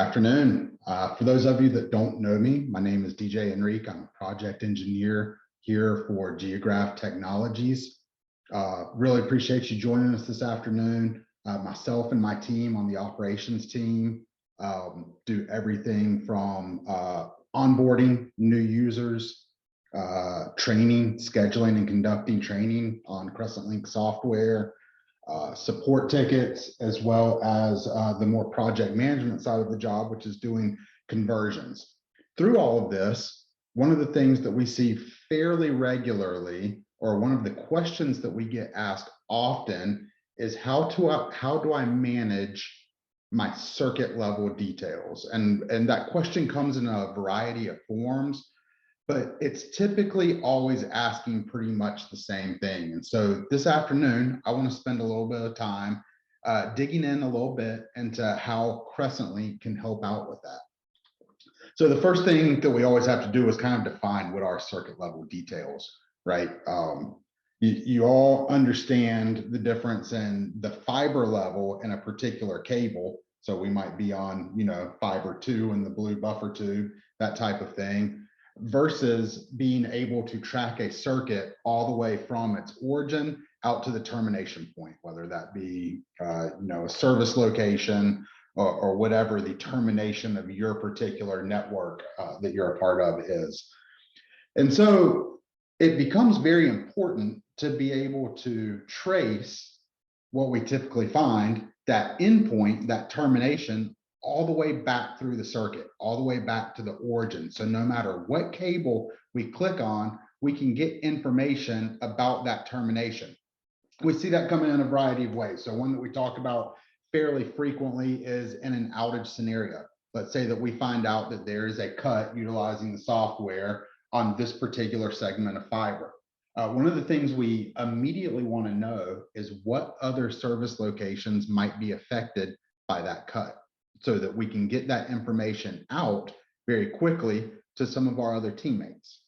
afternoon. For those of you that don't know me, my name is DJ Enrique. I'm a project engineer here for Geograph Technologies. Really appreciate you joining us this afternoon. Myself and my team on the operations team do everything from onboarding new users, training, scheduling and conducting training on Crescent Link software, support tickets, as well as the more project management side of the job, which is doing conversions. Through all of this, one of the things that we see fairly regularly, or one of the questions that we get asked often, is how do I manage my circuit level details? And that question comes in a variety of forms, but it's typically always asking pretty much the same thing. And so this afternoon, I want to spend a little bit of time digging in a little bit into how Crescent Link can help out with that. So the first thing that we always have to do is kind of define what are circuit level details, right? You all understand the difference in the fiber level in a particular cable. So we might be on, fiber 2 in the blue buffer tube, that type of thing, versus being able to track a circuit all the way from its origin out to the termination point, whether that be a service location or whatever the termination of your particular network that you're a part of is. And so it becomes very important to be able to trace what we typically find, that endpoint, that termination, all the way back through the circuit, all the way back to the origin. So no matter what cable we click on, we can get information about that termination. We see that coming in a variety of ways. So one that we talk about fairly frequently is in an outage scenario. Let's say that we find out that there is a cut utilizing the software on this particular segment of fiber. One of the things we immediately want to know is what other service locations might be affected by that cut, so that we can get that information out very quickly to some of our other teammates.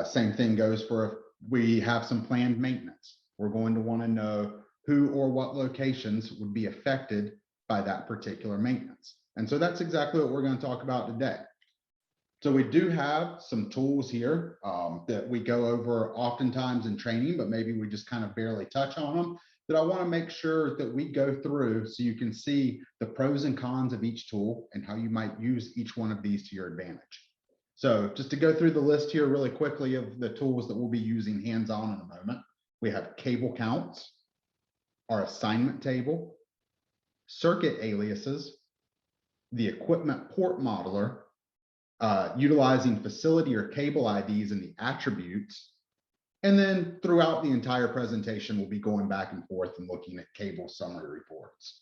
Same thing goes for if we have some planned maintenance. We're going to want to know who or what locations would be affected by that particular maintenance. And so that's exactly what we're going to talk about today. So we do have some tools here that we go over oftentimes in training, but maybe we just kind of barely touch on them, that I want to make sure that we go through so you can see the pros and cons of each tool and how you might use each one of these to your advantage. So just to go through the list here really quickly of the tools that we'll be using hands-on in a moment, we have cable counts, our assignment table, circuit aliases, the equipment port modeler, utilizing facility or cable IDs and the attributes. And then throughout the entire presentation, we'll be going back and forth and looking at cable summary reports.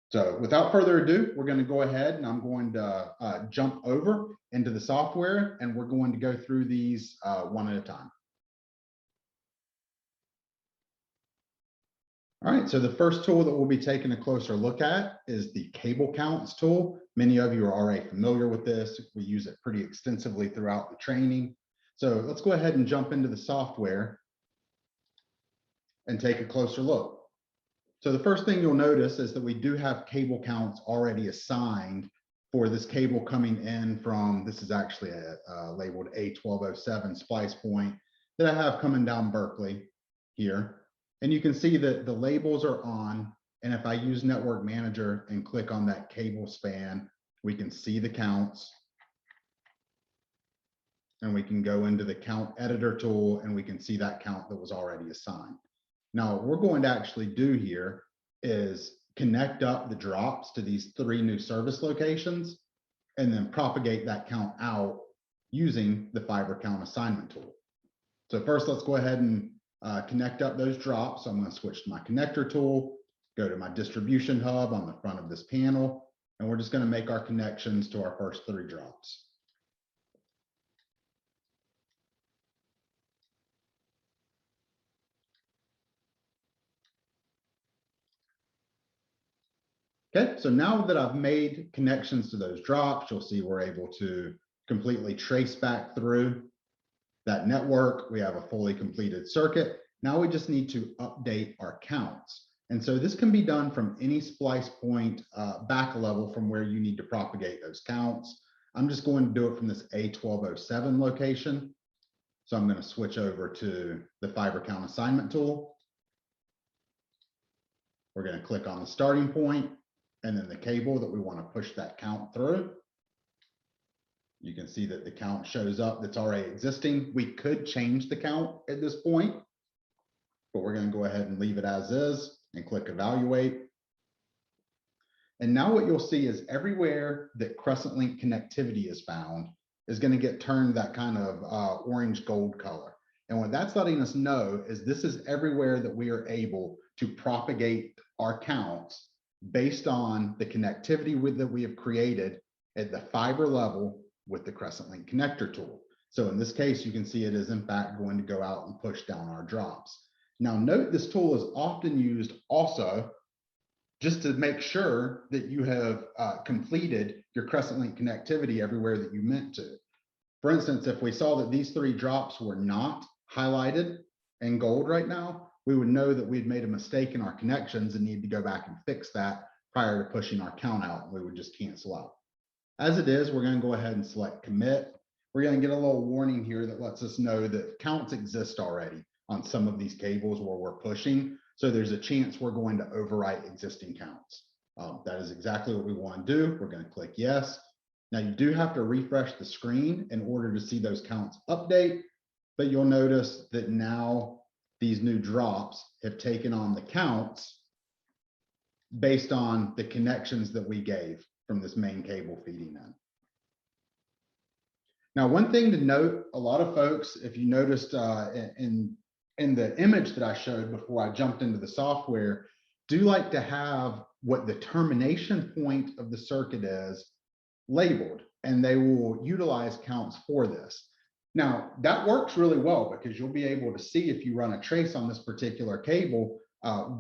So without further ado, we're going to go ahead and I'm going to jump over into the software and we're going to go through these one at a time. All right, so the first tool that we'll be taking a closer look at is the cable counts tool. Many of you are already familiar with this. We use it pretty extensively throughout the training. So let's go ahead and jump into the software and take a closer look. So the first thing you'll notice is that we do have cable counts already assigned for this cable coming in from, this is actually labeled A1207 splice point that I have coming down Berkeley here. And you can see that the labels are on. And if I use Network Manager and click on that cable span, we can see the counts. And we can go into the count editor tool and we can see that count that was already assigned. Now, what we're going to actually do here is connect up the drops to these 3 new service locations and then propagate that count out using the fiber count assignment tool. So first, let's go ahead and connect up those drops. So I'm going to switch to my connector tool, go to my distribution hub on the front of this panel, and we're just going to make our connections to our first 3 drops. Okay, so now that I've made connections to those drops, you'll see we're able to completely trace back through that network. We have a fully completed circuit. Now we just need to update our counts. And so this can be done from any splice point back level from where you need to propagate those counts. I'm just going to do it from this A1207 location. So I'm going to switch over to the fiber count assignment tool. We're going to click on the starting point and then the cable that we want to push that count through. You can see that the count shows up that's already existing. We could change the count at this point, but we're going to go ahead and leave it as is and click evaluate. And now what you'll see is everywhere that crescent link connectivity is found is going to get turned that kind of orange gold color. And what that's letting us know is this is everywhere that we are able to propagate our counts based on the connectivity that we have created at the fiber level with the crescent link connector tool. So in this case, you can see it is in fact going to go out and push down our drops. Now note this tool is often used also just to make sure that you have completed your crescent link connectivity everywhere that you meant to. For instance, if we saw that these 3 drops were not highlighted in gold right now, we would know that we'd made a mistake in our connections and need to go back and fix that prior to pushing our count out. We would just cancel out. As it is, we're going to go ahead and select commit. We're going to get a little warning here that lets us know that counts exist already on some of these cables where we're pushing. So there's a chance we're going to overwrite existing counts. That is exactly what we want to do. We're going to click yes. Now you do have to refresh the screen in order to see those counts update, but you'll notice that now these new drops have taken on the counts based on the connections that we gave from this main cable feeding in. Now, one thing to note, a lot of folks, if you noticed in the image that I showed before I jumped into the software, do like to have what the termination point of the circuit is labeled, and they will utilize counts for this. Now, that works really well because you'll be able to see if you run a trace on this particular cable,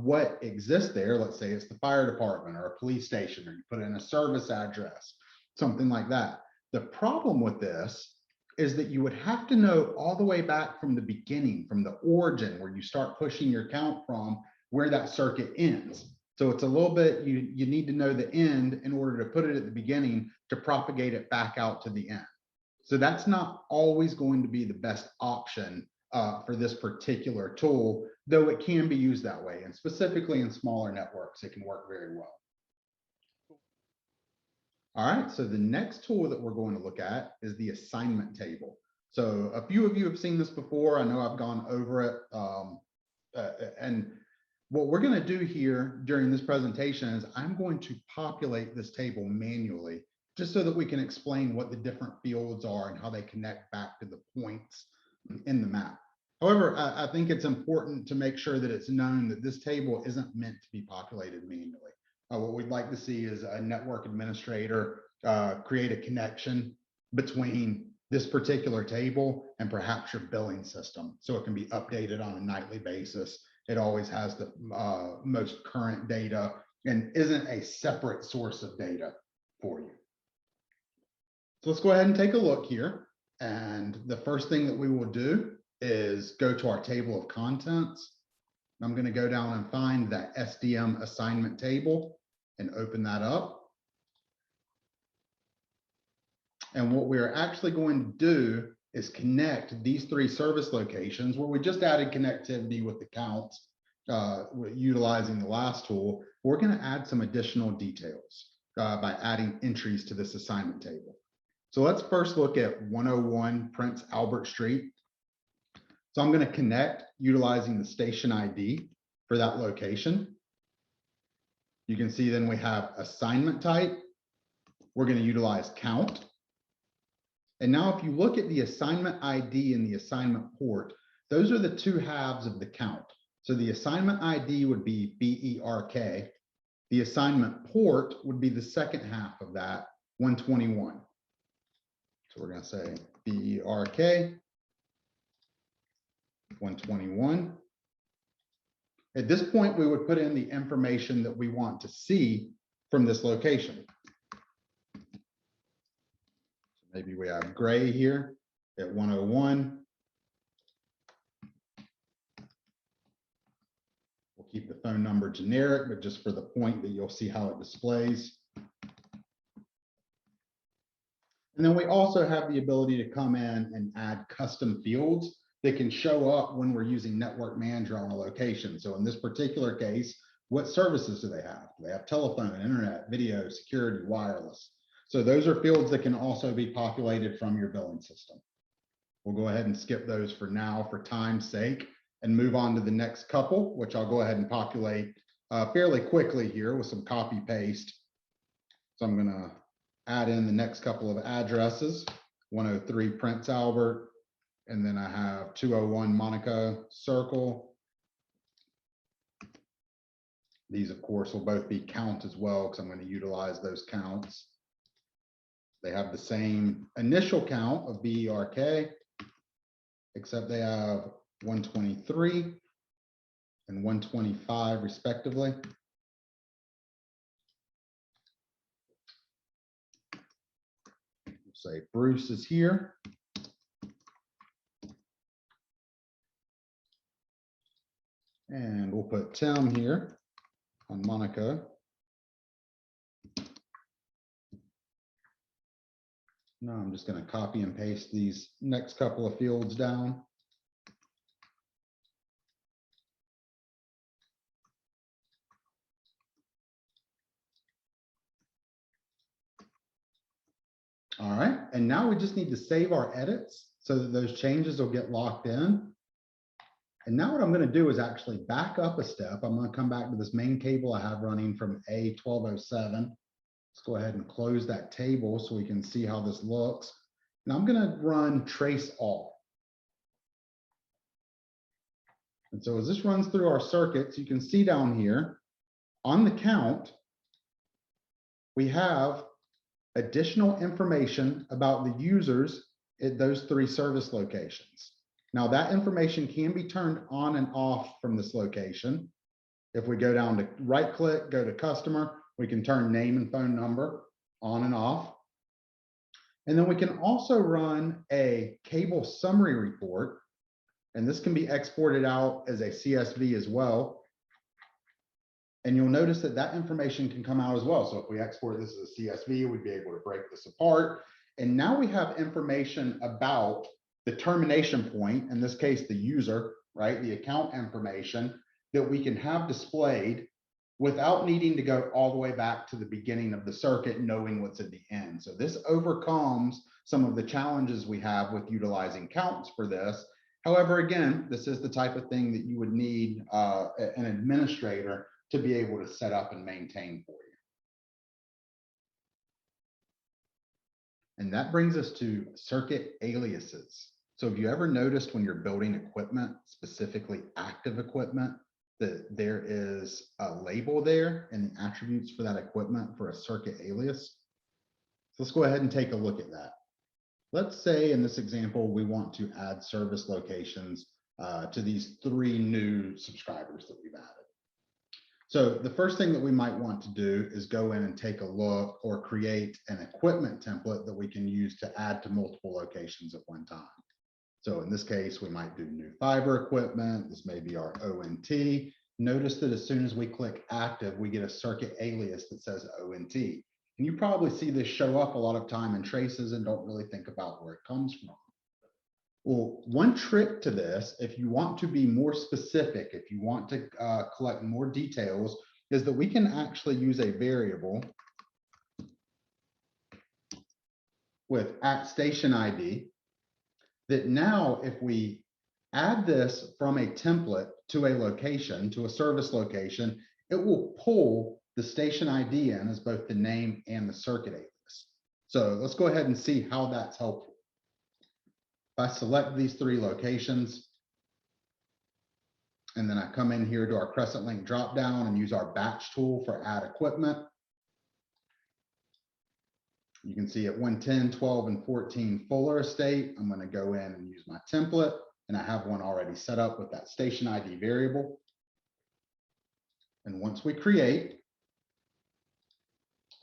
what exists there. Let's say it's the fire department or a police station, or you put in a service address, something like that. The problem with this is that you would have to know all the way back from the beginning, from the origin where you start pushing your count from, where that circuit ends. So it's a little bit, you need to know the end in order to put it at the beginning to propagate it back out to the end. So that's not always going to be the best option for this particular tool, though it can be used that way. And specifically in smaller networks, it can work very well. All right, so the next tool that we're going to look at is the assignment table. So a few of you have seen this before. I know I've gone over it. And what we're going to do here during this presentation is I'm going to populate this table manually, just so that we can explain what the different fields are and how they connect back to the points in the map. However, I think it's important to make sure that it's known that this table isn't meant to be populated manually. What we'd like to see is a network administrator create a connection between this particular table and perhaps your billing system, so it can be updated on a nightly basis. It always has the most current data and isn't a separate source of data for you. So let's go ahead and take a look here. And the first thing that we will do is go to our table of contents. I'm going to go down and find that SDM assignment table and open that up. And what we're actually going to do is connect these 3 service locations where we just added connectivity with the counts utilizing the last tool. We're going to add some additional details by adding entries to this assignment table. So let's first look at 101 Prince Albert Street. So I'm going to connect utilizing the station ID for that location. You can see then we have assignment type. We're going to utilize count. And now if you look at the assignment ID and the assignment port, those are the 2 halves of the count. So the assignment ID would be BERK. The assignment port would be the second half of that, 121. So we're going to say BERK 121. At this point, we would put in the information that we want to see from this location. Maybe we have gray here at 101. We'll keep the phone number generic, but just for the point that you'll see how it displays. And then we also have the ability to come in and add custom fields that can show up when we're using Network Manager on a location. So in this particular case, what services do they have? Do they have telephone, internet, video, security, wireless? So those are fields that can also be populated from your billing system. We'll go ahead and skip those for now for time's sake and move on to the next couple, which I'll go ahead and populate fairly quickly here with some copy paste. So I'm going to add in the next couple of addresses, 103 Prince Albert, and then I have 201 Monaco Circle. These, of course, will both be count as well because I'm going to utilize those counts. They have the same initial count of BERK, except they have 123 and 125 respectively. Say Bruce is here. And we'll put Tim here on Monaco. Now I'm just going to copy and paste these next couple of fields down. All right, and now we just need to save our edits so that those changes will get locked in. And now what I'm going to do is actually back up a step. I'm going to come back to this main table I have running from A1207. Let's go ahead and close that table so we can see how this looks. And I'm going to run trace all. And so as this runs through our circuits, you can see down here on the count, we have additional information about the users at those 3 service locations. Now that information can be turned on and off from this location. If we go down to right click, go to customer, we can turn name and phone number on and off. And then we can also run a cable summary report. And this can be exported out as a CSV as well. And you'll notice that that information can come out as well. So if we export this as a CSV, we'd be able to break this apart. And now we have information about the termination point, in this case, the user, right? The account information that we can have displayed without needing to go all the way back to the beginning of the circuit, knowing what's at the end. So this overcomes some of the challenges we have with utilizing counts for this. However, again, this is the type of thing that you would need an administrator to be able to set up and maintain for you. And that brings us to circuit aliases. So have you ever noticed when you're building equipment, specifically active equipment, that there is a label there and the attributes for that equipment for a circuit alias? So let's go ahead and take a look at that. Let's say in this example, we want to add service locations to these 3 new subscribers that we've added. So the first thing that we might want to do is go in and take a look or create an equipment template that we can use to add to multiple locations at one time. So in this case, we might do new fiber equipment. This may be our ONT. Notice that as soon as we click active, we get a circuit alias that says ONT. And you probably see this show up a lot of time in traces and don't really think about where it comes from. Well, one trick to this, if you want to be more specific, if you want to collect more details, is that we can actually use a variable with @StationID that now if we add this from a template to a location, to a service location, it will pull the station ID in as both the name and the circuit alias. So let's go ahead and see how that's helpful. If I select these 3 locations, and then I come in here to our Crescent Link dropdown and use our batch tool for add equipment. You can see at 110, 12, and 14 Fuller Estate, I'm going to go in and use my template, and I have one already set up with that station ID variable. And once we create,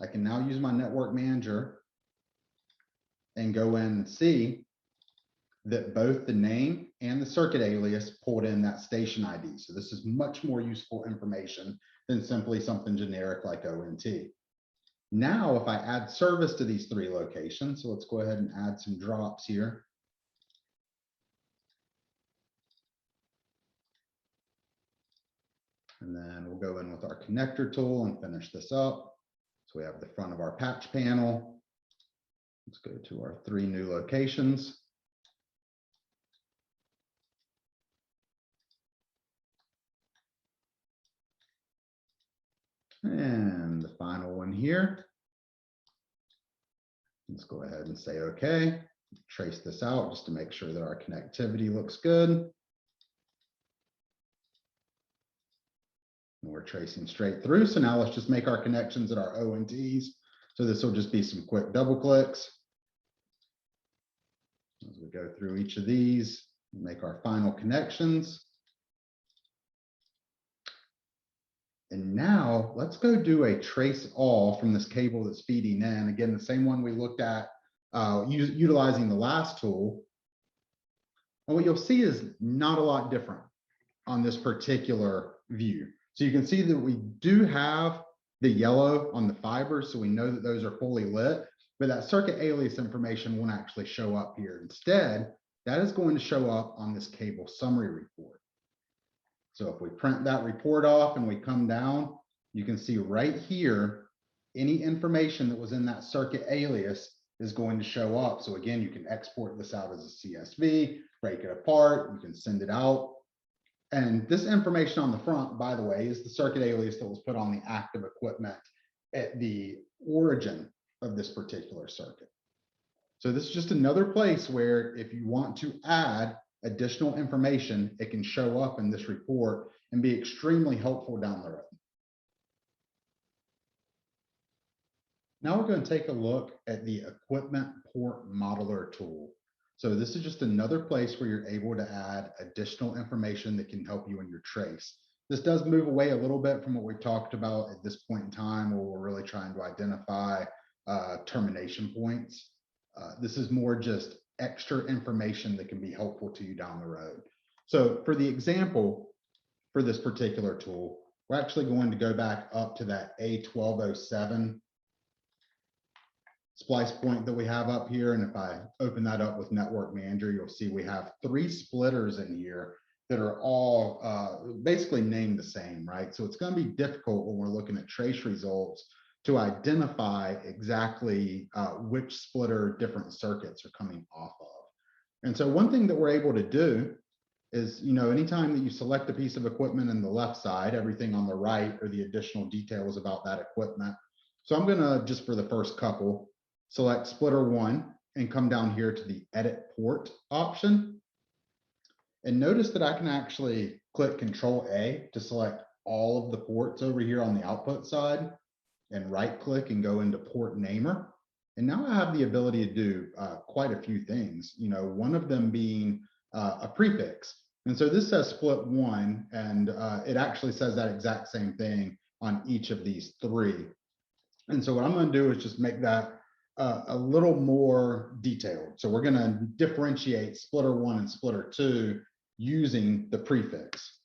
I can now use my network manager and go in and see that both the name and the circuit alias pulled in that station ID. So this is much more useful information than simply something generic like ONT. Now, if I add service to these three locations, so let's go ahead and add some drops here. And then we'll go in with our connector tool and finish this up. So we have the front of our patch panel. Let's go to our three new locations. And the final one here. Let's go ahead and say okay. Trace this out just to make sure that our connectivity looks good. And we're tracing straight through. So now let's just make our connections at our ONTs. So this will just be some quick double clicks. As we go through each of these, make our final connections. And now let's go do a trace all from this cable that's feeding in. Again, the same one we looked at utilizing the last tool. And what you'll see is not a lot different on this particular view. So you can see that we do have the yellow on the fibers, so we know that those are fully lit, but that circuit alias information won't actually show up here. Instead, that is going to show up on this cable summary report. So if we print that report off and we come down, you can see right here, any information that was in that circuit alias is going to show up. So again, you can export this out as a CSV, break it apart, you can send it out. And this information on the front, by the way, is the circuit alias that was put on the active equipment at the origin of this particular circuit. So this is just another place where if you want to add additional information, it can show up in this report and be extremely helpful down the road. Now we're going to take a look at the equipment port modeler tool. So this is just another place where you're able to add additional information that can help you in your trace. This does move away a little bit from what we've talked about at this point in time, where we're really trying to identify termination points. This is more just extra information that can be helpful to you down the road. So for the example, for this particular tool, we're actually going to go back up to that A1207 splice point that we have up here. And if I open that up with Network Manager, you'll see we have 3 splitters in here that are all basically named the same, right? So it's going to be difficult when we're looking at trace results to identify exactly which splitter different circuits are coming off of. And so one thing that we're able to do is, anytime that you select a piece of equipment in the left side, everything on the right are the additional details about that equipment. So I'm gonna, just for the first couple, select splitter 1 and come down here to the edit port option. And notice that I can actually click Control A to select all of the ports over here on the output side, and right click and go into port namer. And now I have the ability to do quite a few things, one of them being a prefix. And so this says split 1, and it actually says that exact same thing on each of these 3. And so what I'm going to do is just make that a little more detailed. So we're going to differentiate splitter 1 and splitter 2 using the prefix.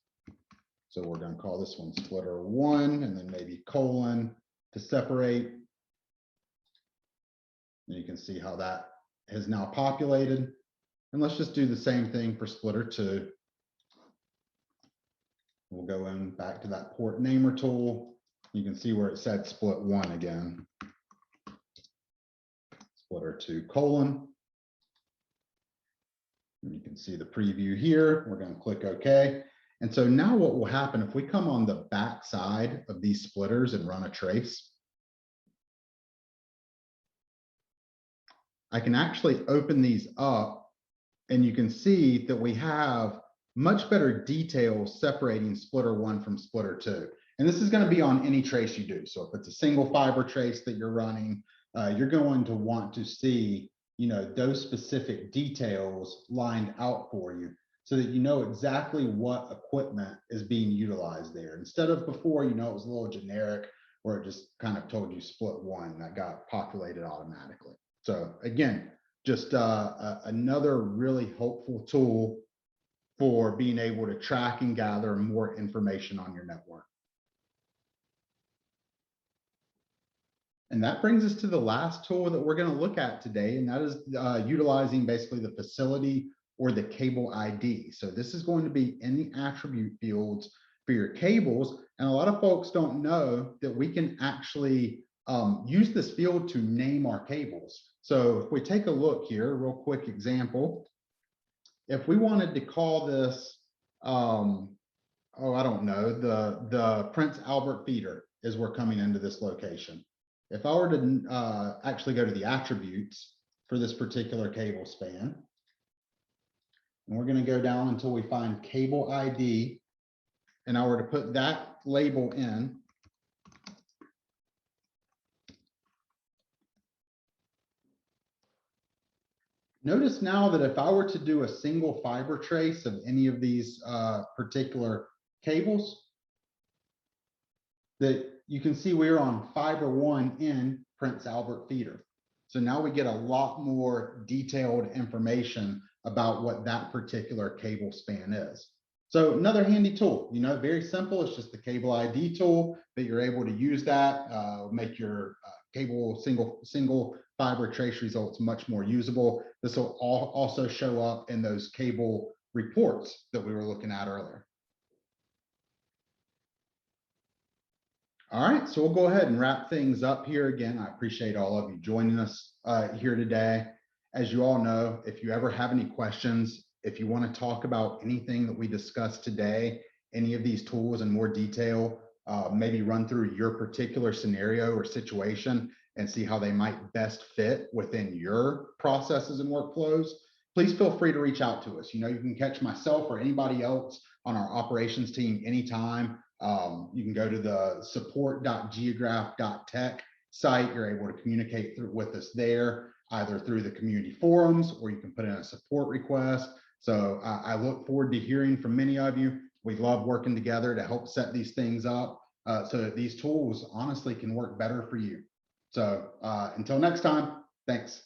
So we're going to call this one splitter 1 and then maybe colon to separate. And you can see how that has now populated. And let's just do the same thing for splitter 2. We'll go in back to that port namer tool. You can see where it said split 1 again. Splitter 2 colon. And you can see the preview here. We're going to click OK. And so now what will happen if we come on the back side of these splitters and run a trace, I can actually open these up and you can see that we have much better details separating splitter 1 from splitter 2. And this is going to be on any trace you do. So if it's a single fiber trace that you're running, you're going to want to see, those specific details lined out for you so that you know exactly what equipment is being utilized there. Instead of before, it was a little generic where it just kind of told you split 1 that got populated automatically. So again, just another really helpful tool for being able to track and gather more information on your network. And that brings us to the last tool that we're going to look at today, and that is utilizing basically the facility or the cable ID. So this is going to be in the attribute fields for your cables. And a lot of folks don't know that we can actually use this field to name our cables. So if we take a look here, a real quick example, if we wanted to call this, oh, I don't know, the Prince Albert feeder as we're coming into this location. If I were to actually go to the attributes for this particular cable span, and we're going to go down until we find cable ID, and I were to put that label in, notice now that if I were to do a single fiber trace of any of these particular cables, that you can see we're on fiber 1 in Prince Albert feeder. So now we get a lot more detailed information about what that particular cable span is. So another handy tool, you know, very simple. It's just the cable ID tool that you're able to use that, make your cable single fiber trace results much more usable. This will also show up in those cable reports that we were looking at earlier. All right, so we'll go ahead and wrap things up here. Again, I appreciate all of you joining us here today. As you all know, if you ever have any questions, if you want to talk about anything that we discussed today, any of these tools in more detail, maybe run through your particular scenario or situation and see how they might best fit within your processes and workflows, please feel free to reach out to us. You know, you can catch myself or anybody else on our operations team anytime. You can go to the support.geograph.tech site. You're able to communicate with us there, either through the community forums, or you can put in a support request. So I look forward to hearing from many of you. We love working together to help set these things up so that these tools honestly can work better for you. So until next time, thanks.